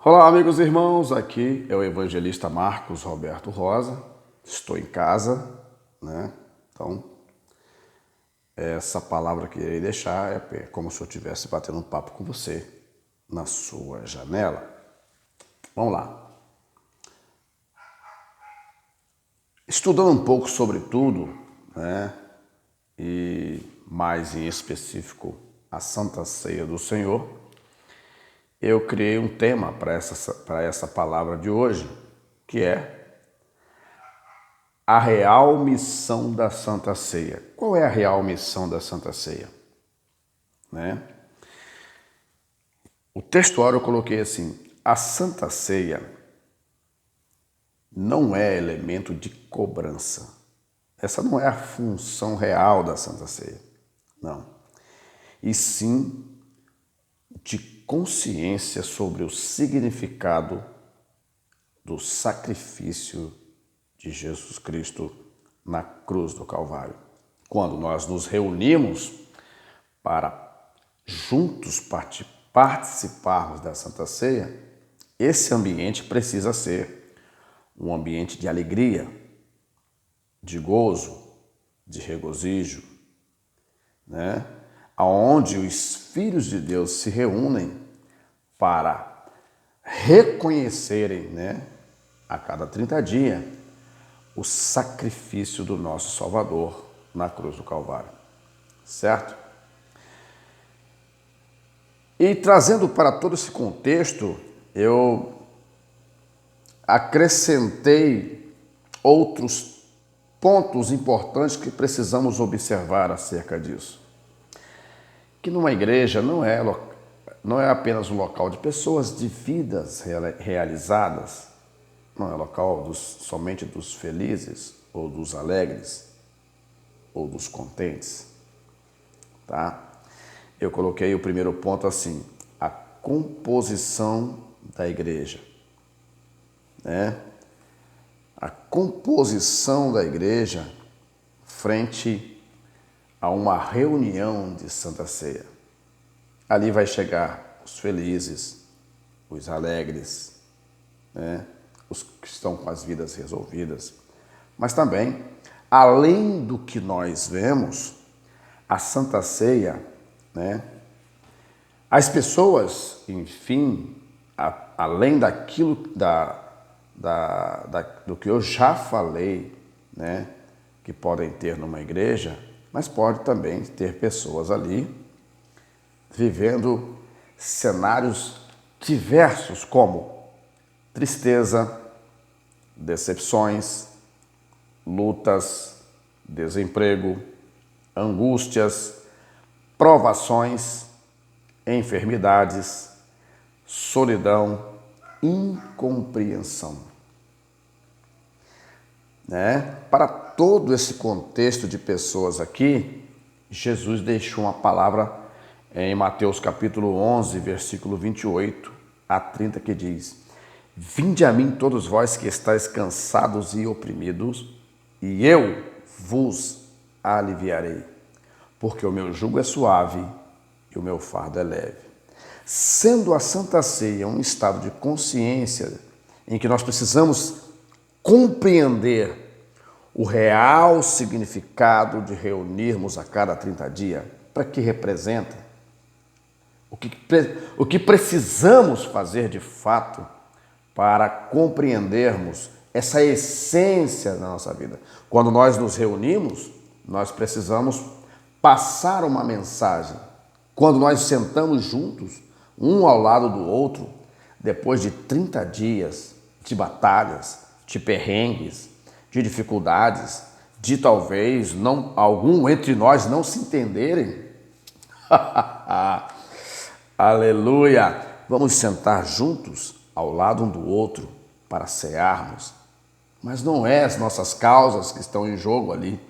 Olá, amigos e irmãos, aqui é o evangelista Marcos Roberto Rosa. Estou em casa, né? Então, essa palavra que irei deixar é como se eu estivesse batendo um papo com você na sua janela. Vamos lá. Estudando um pouco sobre tudo, né? E mais em específico a Santa Ceia do Senhor, eu criei um tema para essa palavra de hoje, que é a real missão da Santa Ceia. Qual é a real missão da Santa Ceia? Né? O textuário eu coloquei assim: a Santa Ceia não é elemento de cobrança. Essa não é a função real da Santa Ceia, não. E sim de consciência sobre o significado do sacrifício de Jesus Cristo na cruz do Calvário. Quando nós nos reunimos para juntos participarmos da Santa Ceia, esse ambiente precisa ser um ambiente de alegria, de gozo, de regozijo, né? Onde os filhos de Deus se reúnem para reconhecerem, né, a cada 30 dias, o sacrifício do nosso Salvador na cruz do Calvário, certo? E trazendo para todo esse contexto, eu acrescentei outros pontos importantes que precisamos observar acerca disso. Que numa igreja não é apenas um local de pessoas de vidas realizadas, não é local somente dos felizes, ou dos alegres, ou dos contentes, tá? Eu coloquei o primeiro ponto assim: a composição da igreja, né? A composição da igreja frente a uma reunião de Santa Ceia. Ali vai chegar os felizes, os alegres, né? Os que estão com as vidas resolvidas. Mas também, além do que nós vemos, a Santa Ceia, né? As pessoas, enfim, além daquilo do que eu já falei, né? Que podem ter numa igreja, mas pode também ter pessoas ali vivendo cenários diversos, como tristeza, decepções, lutas, desemprego, angústias, provações, enfermidades, solidão, incompreensão. Né? Para todo esse contexto de pessoas aqui, Jesus deixou uma palavra em Mateus capítulo 11, versículo 28 a 30, que diz: vinde a mim todos vós que estáis cansados e oprimidos, e eu vos aliviarei, porque o meu jugo é suave e o meu fardo é leve. Sendo a Santa Ceia um estado de consciência em que nós precisamos compreender o real significado de reunirmos a cada 30 dias, para que representa, o que precisamos fazer de fato para compreendermos essa essência da nossa vida. Quando nós nos reunimos, nós precisamos passar uma mensagem. Quando nós sentamos juntos, um ao lado do outro, depois de 30 dias de batalhas, de perrengues, de dificuldades, de talvez algum entre nós não se entenderem. Aleluia! Vamos sentar juntos ao lado um do outro para cearmos. Mas não é as nossas causas que estão em jogo ali.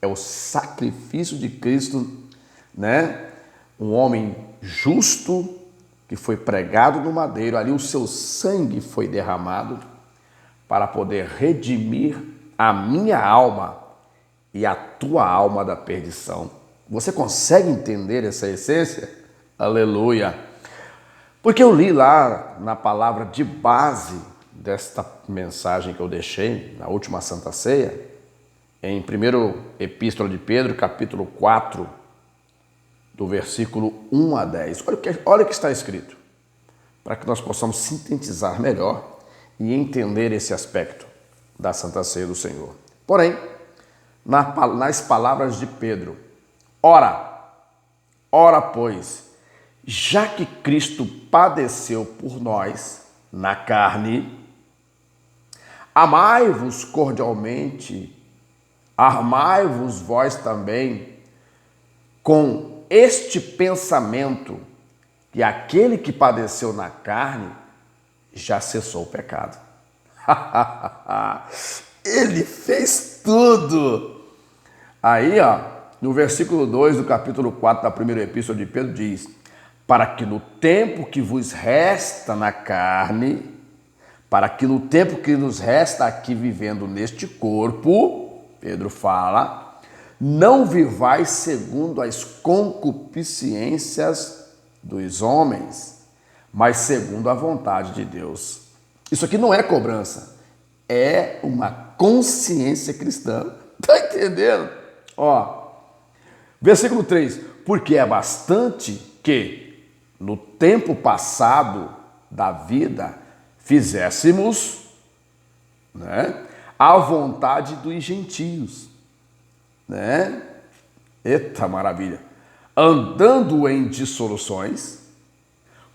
É o sacrifício de Cristo, né? Um homem justo que foi pregado no madeiro, ali o seu sangue foi derramado para poder redimir a minha alma e a tua alma da perdição. Você consegue entender essa essência? Aleluia! Porque eu li lá na palavra de base desta mensagem que eu deixei na última Santa Ceia, em 1ª Epístola de Pedro, capítulo 4, do versículo 1 a 10. Olha o que está escrito, para que nós possamos sintetizar melhor e entender esse aspecto da Santa Ceia do Senhor. Porém, nas palavras de Pedro, ora, pois, já que Cristo padeceu por nós na carne, amai-vos cordialmente, armai-vos vós também com este pensamento, que aquele que padeceu na carne já cessou o pecado. Ele fez tudo. Aí, no versículo 2 do capítulo 4 da 1ª Epístola de Pedro diz: para que no tempo que vos resta na carne, para que no tempo que nos resta aqui vivendo neste corpo, Pedro fala, não vivais segundo as concupiscências dos homens, mas segundo a vontade de Deus. Isso aqui não é cobrança, é uma consciência cristã. Tá entendendo? Versículo 3. Porque é bastante que no tempo passado da vida fizéssemos, a vontade dos gentios, Eita maravilha! Andando em dissoluções,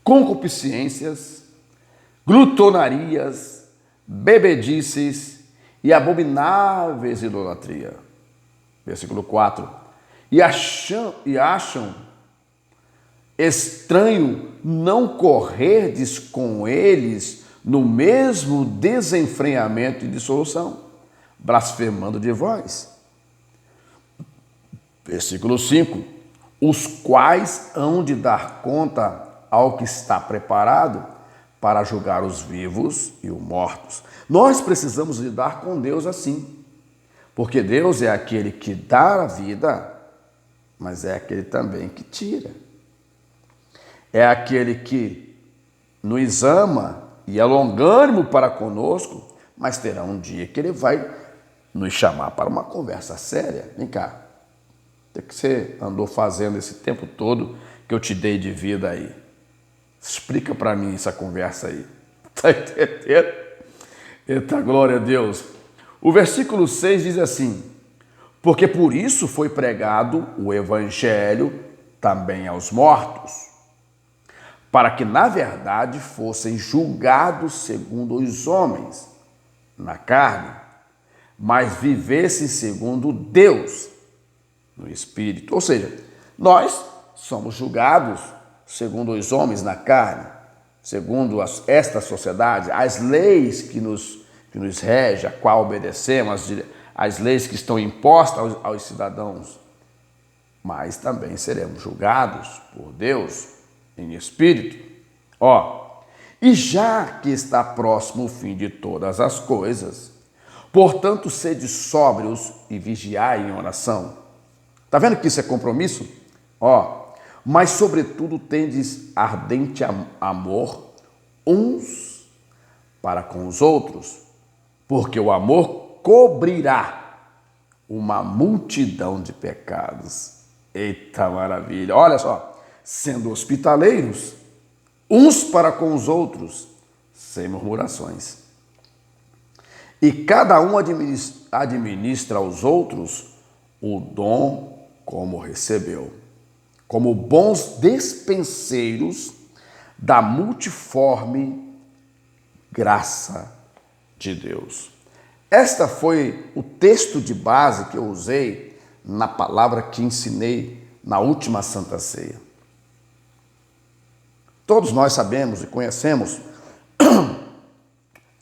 concupiscências, glutonarias, bebedices e abomináveis idolatria. Versículo 4. E acham estranho não correrdes com eles no mesmo desenfreamento e dissolução, blasfemando de vós. Versículo 5. Os quais hão de dar conta ao que está preparado para julgar os vivos e os mortos. Nós precisamos lidar com Deus assim, porque Deus é aquele que dá a vida, mas é aquele também que tira. É aquele que nos ama e é longânimo para conosco, mas terá um dia que ele vai nos chamar para uma conversa séria. Vem cá, o que você andou fazendo esse tempo todo que eu te dei de vida aí? Explica para mim essa conversa aí. Está entendendo? Eita, glória a Deus. O versículo 6 diz assim: porque por isso foi pregado o evangelho também aos mortos, para que, na verdade, fossem julgados segundo os homens, na carne, mas vivessem segundo Deus, no Espírito. Ou seja, nós somos julgados segundo os homens na carne, segundo esta sociedade, as leis que nos regem, a qual obedecemos, as leis que estão impostas aos cidadãos, mas também seremos julgados por Deus em espírito. E já que está próximo o fim de todas as coisas, portanto, sede sóbrios e vigiai em oração. Está vendo que isso é compromisso? Mas sobretudo tendes ardente amor uns para com os outros, porque o amor cobrirá uma multidão de pecados. Eita maravilha! Olha só, sendo hospitaleiros uns para com os outros, sem murmurações. E cada um administra aos outros o dom como recebeu, como bons despenseiros da multiforme graça de Deus. Esta foi o texto de base que eu usei na palavra que ensinei na última Santa Ceia. Todos nós sabemos e conhecemos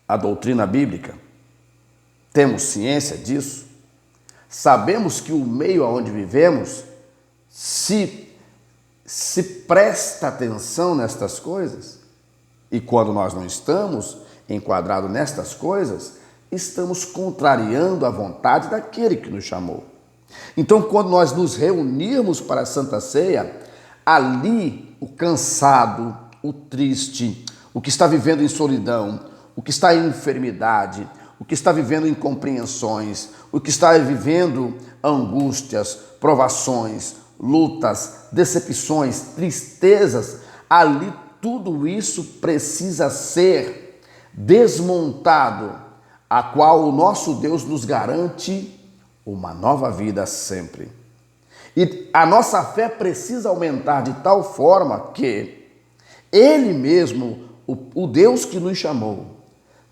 a doutrina bíblica, temos ciência disso, sabemos que o meio onde vivemos se presta atenção nestas coisas, e quando nós não estamos enquadrados nestas coisas, estamos contrariando a vontade daquele que nos chamou. Então, quando nós nos reunirmos para a Santa Ceia, ali o cansado, o triste, o que está vivendo em solidão, o que está em enfermidade, o que está vivendo incompreensões, o que está vivendo angústias, provações, lutas, decepções, tristezas, ali tudo isso precisa ser desmontado, a qual o nosso Deus nos garante uma nova vida sempre. E a nossa fé precisa aumentar de tal forma que Ele mesmo, o Deus que nos chamou,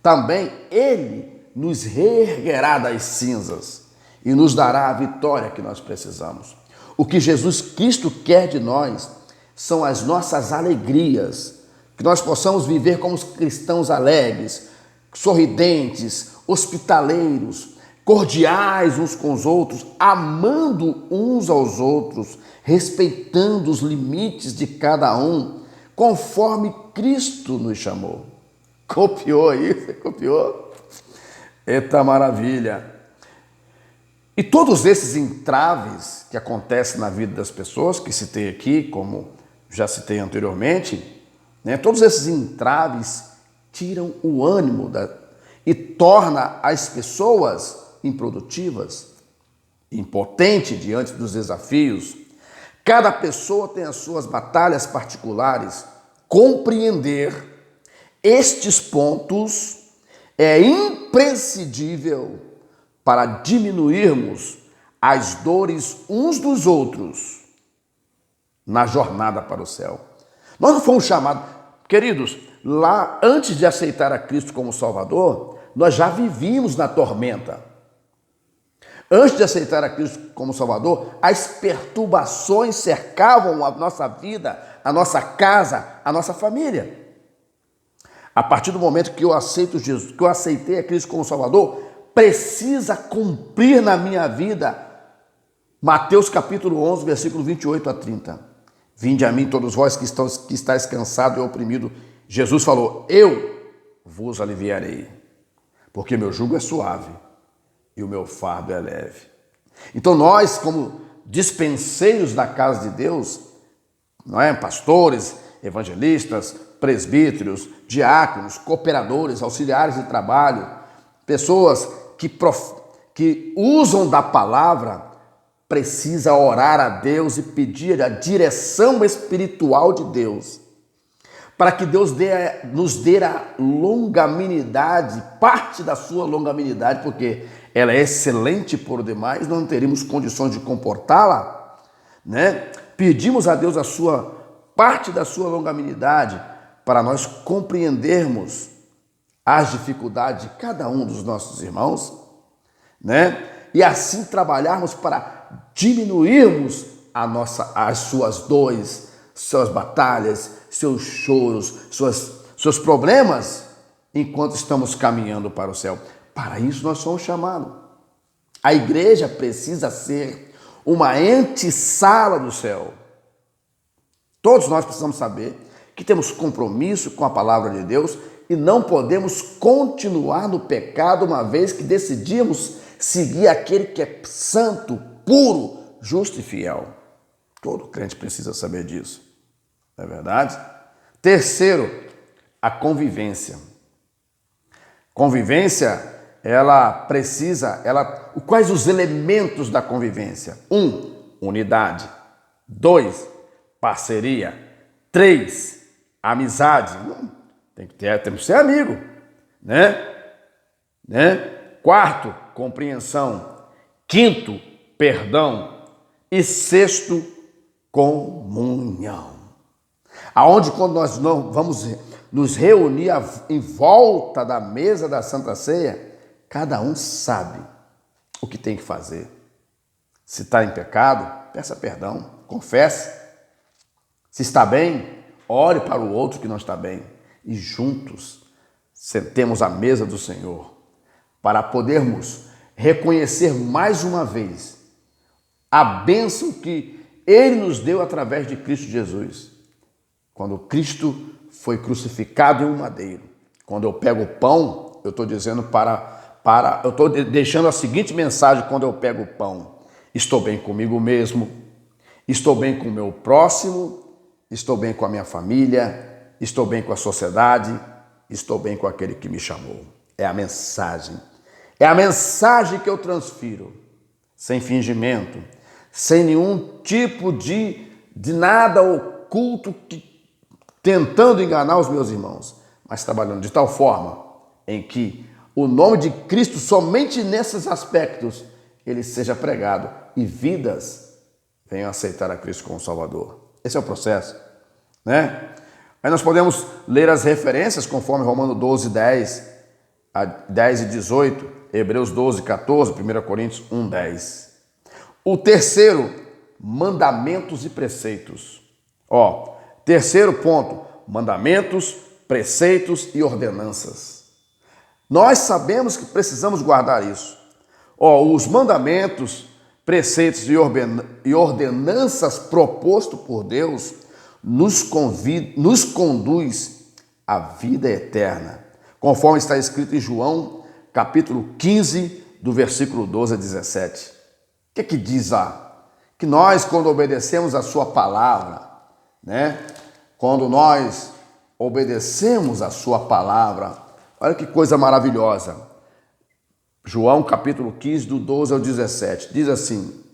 também Ele nos reerguerá das cinzas e nos dará a vitória que nós precisamos. O que Jesus Cristo quer de nós são as nossas alegrias, que nós possamos viver como cristãos alegres, sorridentes, hospitaleiros, cordiais uns com os outros, amando uns aos outros, respeitando os limites de cada um, conforme Cristo nos chamou. Copiou aí? Você copiou? Eita maravilha! E todos esses entraves que acontecem na vida das pessoas, que citei aqui, como já citei anteriormente, né, todos esses entraves tiram o ânimo e torna as pessoas improdutivas, impotentes diante dos desafios. Cada pessoa tem as suas batalhas particulares. Compreender estes pontos é imprescindível para diminuirmos as dores uns dos outros na jornada para o céu. Nós não fomos chamados, queridos, lá antes de aceitar a Cristo como Salvador, nós já vivíamos na tormenta. Antes de aceitar a Cristo como Salvador, as perturbações cercavam a nossa vida, a nossa casa, a nossa família. A partir do momento que eu aceito Jesus, que eu aceitei a Cristo como Salvador, precisa cumprir na minha vida Mateus capítulo 11, versículo 28 a 30. Vinde a mim todos vós que estáis cansados e oprimidos. Jesus falou, eu vos aliviarei, porque meu jugo é suave e o meu fardo é leve. Então nós, como dispenseiros da casa de Deus, não é? Pastores, evangelistas, presbíteros, diáconos, cooperadores, auxiliares de trabalho, pessoas que usam da palavra, precisa orar a Deus e pedir a direção espiritual de Deus, para que Deus nos dê a longanimidade, parte da sua longanimidade, porque ela é excelente por demais, não teríamos condições de comportá-la, né? Pedimos a Deus parte da sua longanimidade, para nós compreendermos as dificuldades de cada um dos nossos irmãos, né? E assim trabalharmos para diminuirmos as suas dores, suas batalhas, seus choros, seus problemas, enquanto estamos caminhando para o céu. Para isso nós somos chamados. A igreja precisa ser uma antessala do céu. Todos nós precisamos saber que temos compromisso com a palavra de Deus e não podemos continuar no pecado uma vez que decidimos seguir aquele que é santo, puro, justo e fiel. Todo crente precisa saber disso. Não é verdade? Terceiro, a convivência. Convivência, quais os elementos da convivência? 1, unidade. 2, parceria. 3, amizade. Temos que ser amigo, né? 4, compreensão. 5, perdão. E 6, comunhão. Aonde quando nós não vamos nos reunir em volta da mesa da Santa Ceia, cada um sabe o que tem que fazer. Se está em pecado, peça perdão, confesse. Se está bem, ore para o outro que não está bem. E juntos sentemos à mesa do Senhor para podermos reconhecer mais uma vez a bênção que Ele nos deu através de Cristo Jesus. Quando Cristo foi crucificado em um madeiro. Quando eu pego o pão, eu estou dizendo eu estou deixando a seguinte mensagem quando eu pego o pão. Estou bem comigo mesmo, estou bem com o meu próximo, estou bem com a minha família, estou bem com a sociedade, estou bem com aquele que me chamou. É a mensagem. É a mensagem que eu transfiro, sem fingimento, sem nenhum tipo de nada oculto, tentando enganar os meus irmãos, mas trabalhando de tal forma em que o nome de Cristo, somente nesses aspectos, ele seja pregado e vidas venham aceitar a Cristo como Salvador. Esse é o processo, né? Aí nós podemos ler as referências conforme Romanos 12, 10 e 18, Hebreus 12, 14, 1 Coríntios 1, 10. O terceiro, mandamentos e preceitos. Terceiro ponto, mandamentos, preceitos e ordenanças. Nós sabemos que precisamos guardar isso. Os mandamentos, preceitos e ordenanças propostos por Deus nos conduz à vida eterna, conforme está escrito em João, capítulo 15, do versículo 12 a 17. O que diz lá? Que nós, quando obedecemos a sua palavra, né? Quando nós obedecemos a sua palavra, olha que coisa maravilhosa. João, capítulo 15, do 12 ao 17, diz assim,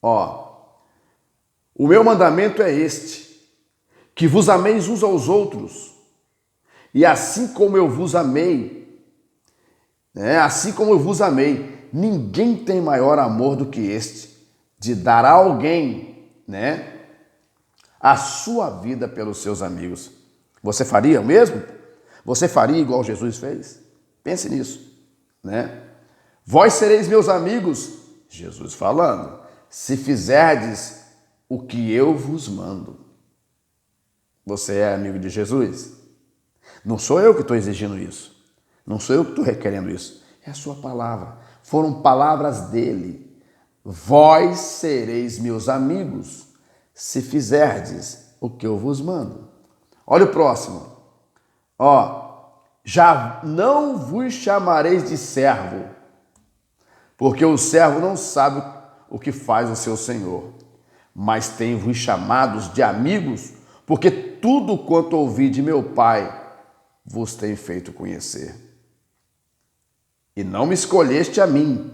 o meu mandamento é este, que vos ameis uns aos outros, e assim como eu vos amei, ninguém tem maior amor do que este, de dar a alguém, a sua vida pelos seus amigos. Você faria o mesmo? Você faria igual Jesus fez? Pense nisso, Vós sereis meus amigos, Jesus falando, se fizerdes o que eu vos mando. Você é amigo de Jesus? Não sou eu que estou exigindo isso. Não sou eu que estou requerendo isso. É a sua palavra. Foram palavras dele. Vós sereis meus amigos, se fizerdes o que eu vos mando. Olha o próximo. Já não vos chamareis de servo, porque o servo não sabe o que faz o seu senhor, mas tenho-vos chamados de amigos, porque tudo quanto ouvi de meu Pai vos tenho feito conhecer. E não me escolheste a mim,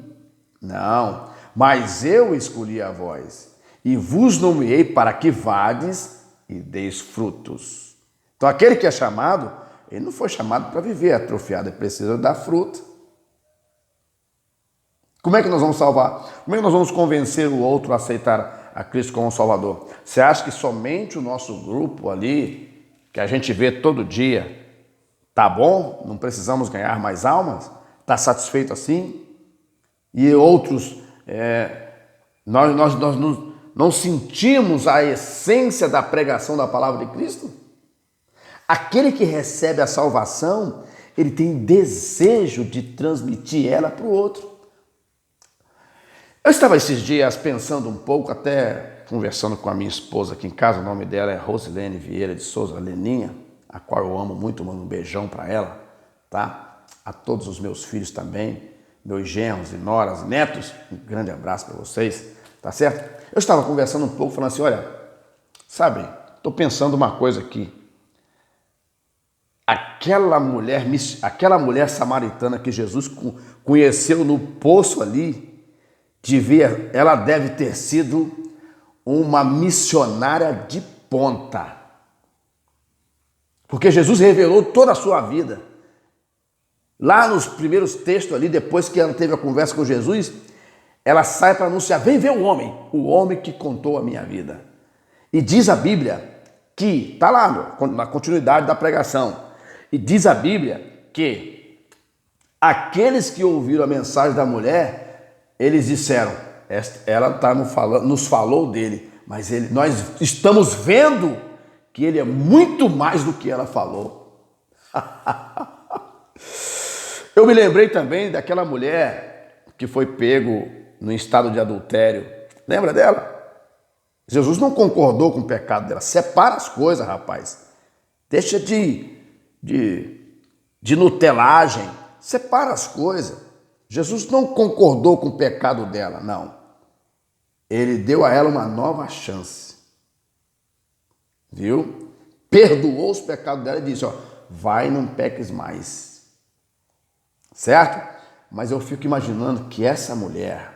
não, mas eu escolhi a vós, e vos nomeei para que vades e deis frutos. Então aquele que é chamado, ele não foi chamado para viver atrofiado, ele precisa dar fruto. Como é que nós vamos salvar? Como é que nós vamos convencer o outro a aceitar a Cristo como Salvador? Você acha que somente o nosso grupo ali, que a gente vê todo dia, tá bom? Não precisamos ganhar mais almas? Está satisfeito assim? E outros, nós não sentimos a essência da pregação da palavra de Cristo? Aquele que recebe a salvação, ele tem desejo de transmitir ela para o outro. Eu estava esses dias pensando um pouco, até conversando com a minha esposa aqui em casa, o nome dela é Rosilene Vieira de Souza, Leninha, a qual eu amo muito, mando um beijão para ela, tá? A todos os meus filhos também, meus genros e noras, netos, um grande abraço para vocês, tá certo? Eu estava conversando um pouco, falando assim, olha, sabe, estou pensando uma coisa aqui. Aquela mulher samaritana que Jesus conheceu no poço ali, ela deve ter sido uma missionária de ponta. Porque Jesus revelou toda a sua vida. Lá nos primeiros textos ali, depois que ela teve a conversa com Jesus, ela sai para anunciar, vem ver o homem que contou a minha vida. E diz a Bíblia que, está lá na continuidade da pregação, e diz a Bíblia que aqueles que ouviram a mensagem da mulher, eles disseram, ela nos falou dele, mas nós estamos vendo que ele é muito mais do que ela falou. Eu me lembrei também daquela mulher que foi pego no estado de adultério. Lembra dela? Jesus não concordou com o pecado dela. Separa as coisas, rapaz. Deixa de nutelagem. Separa as coisas. Jesus não concordou com o pecado dela, não. Ele deu a ela uma nova chance. Viu? perdoou os pecados dela e disse, ó, vai, não peques mais. Certo? Mas eu fico imaginando que essa mulher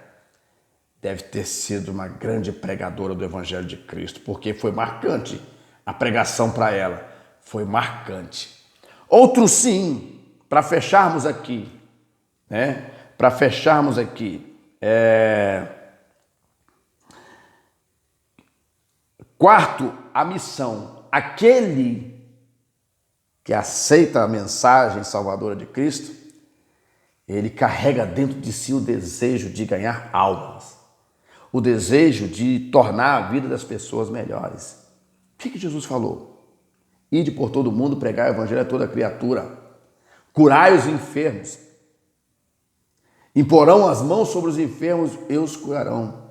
deve ter sido uma grande pregadora do Evangelho de Cristo, porque foi marcante a pregação para ela. Foi marcante. Outro sim, para fecharmos aqui, né? Para fecharmos aqui, quarto, a missão. Aquele que aceita a mensagem salvadora de Cristo, ele carrega dentro de si o desejo de ganhar almas, o desejo de tornar a vida das pessoas melhores. O que Jesus falou? Ide por todo mundo, pregar o evangelho a toda criatura, curai os enfermos, imporão as mãos sobre os enfermos e os curarão.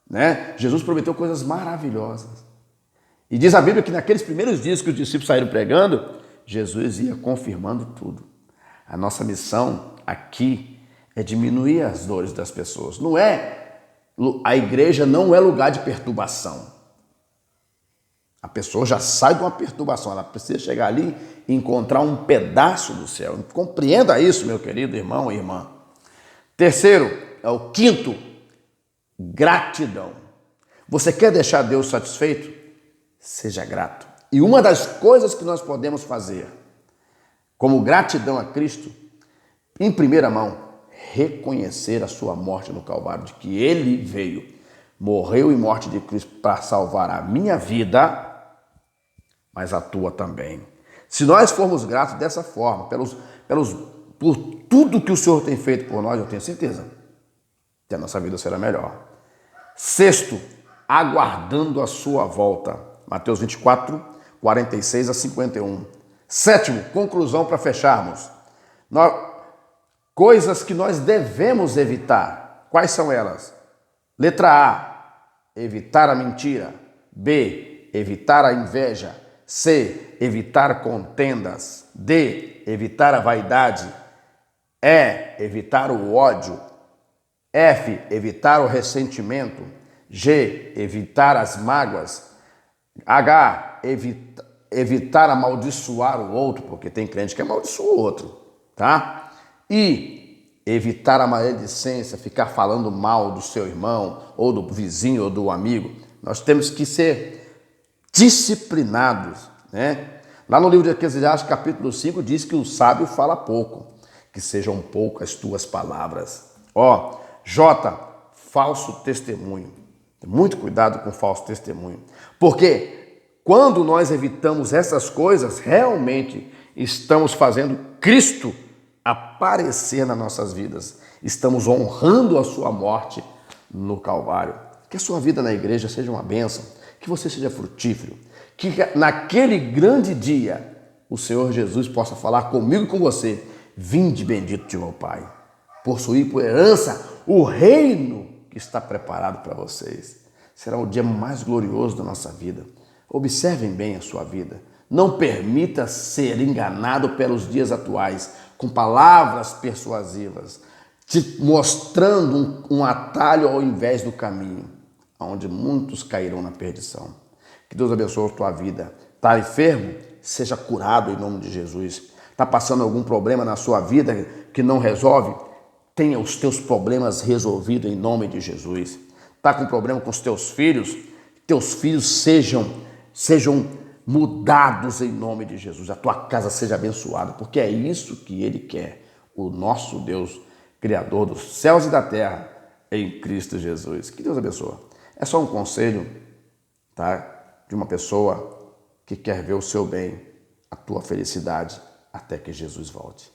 Né? Jesus prometeu coisas maravilhosas. E diz a Bíblia que naqueles primeiros dias que os discípulos saíram pregando, Jesus ia confirmando tudo. A nossa missão aqui é diminuir as dores das pessoas. A igreja não é lugar de perturbação. A pessoa já sai de uma perturbação, ela precisa chegar ali e encontrar um pedaço do céu. Compreenda isso, meu querido irmão e irmã. Terceiro, o quinto, gratidão. Você quer deixar Deus satisfeito? Seja grato. E uma das coisas que nós podemos fazer, como gratidão a Cristo, em primeira mão, reconhecer a sua morte no Calvário, de que Ele veio, morreu em morte de Cristo para salvar a minha vida, mas a tua também. Se nós formos gratos dessa forma, por tudo que o Senhor tem feito por nós, eu tenho certeza que a nossa vida será melhor. Sexto, aguardando a sua volta. Mateus 24, 46 a 51. Sétimo, conclusão para fecharmos. Coisas que nós devemos evitar. Quais são elas? Letra A, evitar a mentira. B, evitar a inveja. C, evitar contendas. D, evitar a vaidade. E, evitar o ódio. F, evitar o ressentimento. G, evitar as mágoas. H, evitar amaldiçoar o outro, porque tem crente que amaldiçoa o outro, tá? I, evitar a maledicência, ficar falando mal do seu irmão, ou do vizinho, ou do amigo. Nós temos que ser disciplinados, né? Lá no livro de Eclesiastes, capítulo 5, diz que o sábio fala pouco, que sejam poucas as tuas palavras. J, falso testemunho. Muito cuidado com falso testemunho, porque quando nós evitamos essas coisas, realmente estamos fazendo Cristo aparecer nas nossas vidas. Estamos honrando a sua morte no Calvário. Que a sua vida na igreja seja uma bênção, que você seja frutífero, que naquele grande dia o Senhor Jesus possa falar comigo e com você: vinde bendito de meu Pai, possuir por herança o reino que está preparado para vocês. Será o dia mais glorioso da nossa vida. Observem bem a sua vida. Não permita ser enganado pelos dias atuais com palavras persuasivas, te mostrando um atalho ao invés do caminho, onde muitos cairão na perdição. Que Deus abençoe a tua vida. Está enfermo? Seja curado em nome de Jesus. Está passando algum problema na sua vida que não resolve? Tenha os teus problemas resolvidos em nome de Jesus. Está com problema com os teus filhos sejam mudados em nome de Jesus. A tua casa seja abençoada, porque é isso que Ele quer. O nosso Deus, Criador dos céus e da terra, em Cristo Jesus. Que Deus abençoe. É só um conselho, tá? De uma pessoa que quer ver o seu bem, a tua felicidade, até que Jesus volte.